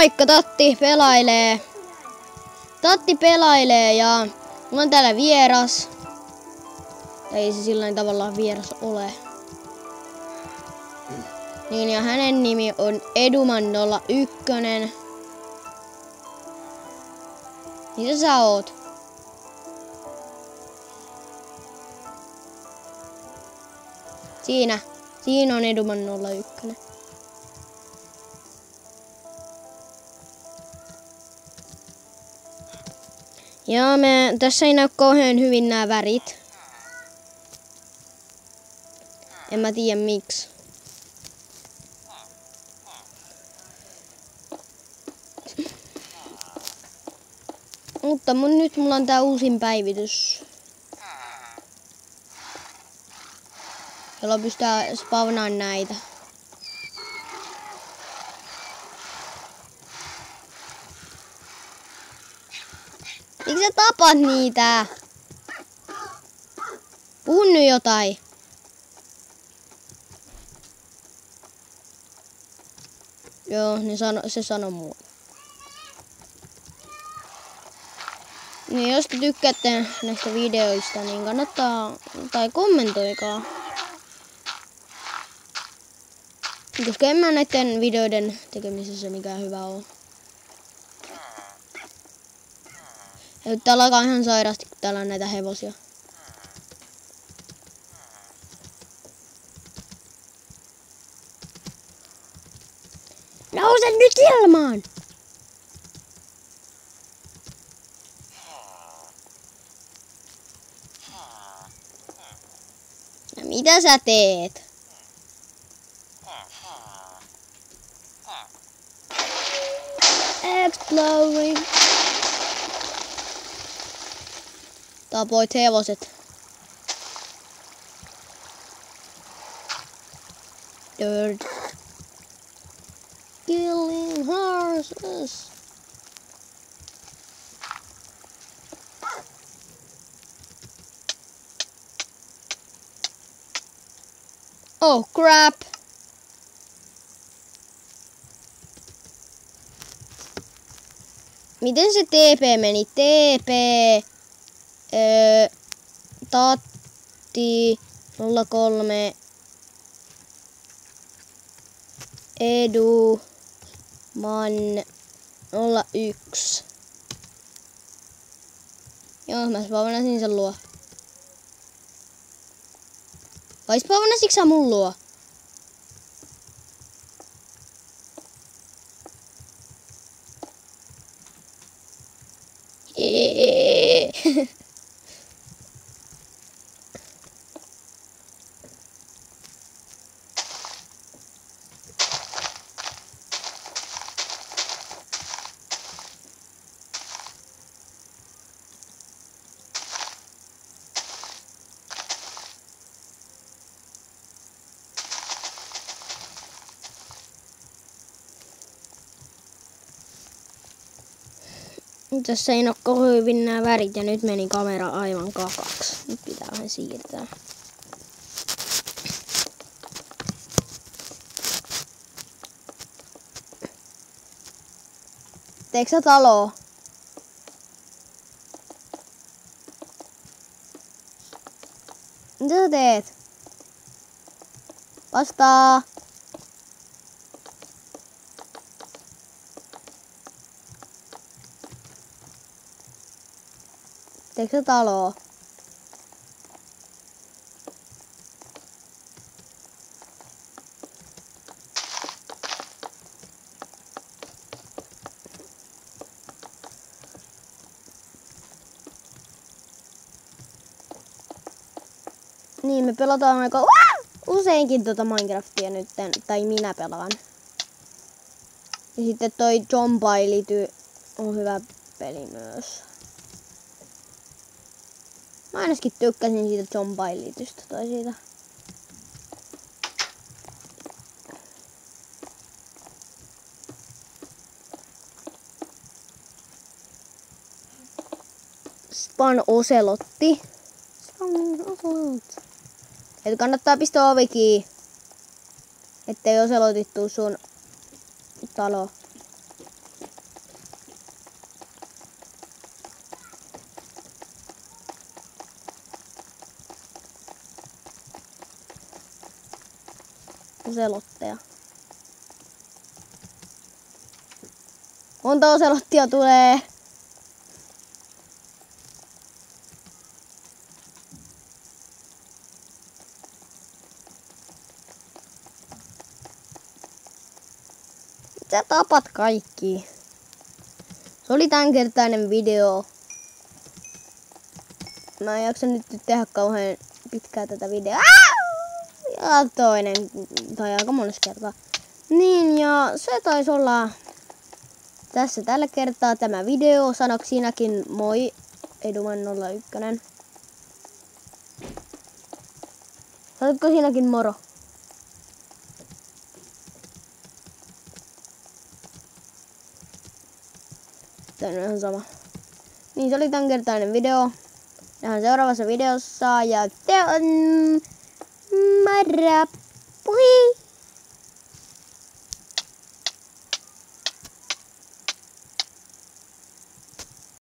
Moikka, Tatti pelailee. Tatti pelailee ja mulla on täällä vieras. Ei se sillain tavallaan vieras ole. Niin ja hänen nimi on Eduman01. Mitä sä oot? Siinä on Eduman01. Ja tässä ei näy kauhean hyvin nämä värit. En mä tiedä miksi. Mutta nyt mulla on tää uusin päivitys. Jolla pystytään spawnaamaan näitä. Miksi sä tapat niitä? Puhu nyt jotain. Joo, se sanoi muuta. Niin jos te tykkäätte näistä videoista, niin kannattaa, tai kommentoikaa. Koska en mä näiden videoiden tekemisessä mikään hyvä ole. Ja täällä alkaa ihan sairaasti, kun täällä on näitä hevosia. Nouse nyt ilmaan! Ja mitä sä teet? Exploring. Tapoit hevoset. Dirt. Killing horses. Oh crap. Miten se TP meni? TP. Tatti 03 Eduman 01. Joo, mä spawnasin sen luo. Vai spawnasitko sä mun luo? Tässä ei ole kovin hyvin nämä värit ja nyt meni kamera aivan kakaksi. Nyt pitää vähän siirtää. Teekö sä taloa? Mitä sä teet? Vastaa! Teekö sä taloa? Niin, me pelataan aika useinkin Minecraftia nytten, tai minä pelaan. Ja sitten toi Zombaility on hyvä peli myös. Mä ainakin tykkäsin siitä Zombailytystä tai siitä. Span Ocelotti. Et kannattaa pistää ovi kiinni, ettei oselotit tuu sun talo. Oselotteja. Monta oselottia tulee? Sä tapat kaikki. Se oli tämänkertainen video. Mä en jaksa nyt tehdä kauhean pitkää tätä videoa. Ja toinen, tai aika monessa kertaa. Niin, ja se taisi olla tässä tällä kertaa tämä video. Sanoks sinäkin moi, Eduman01. Sanotko sinäkin moro? Tämä on ihan sama. Niin, se oli tämänkertainen video. Nähdään seuraavassa videossa ja te on mara. Pui!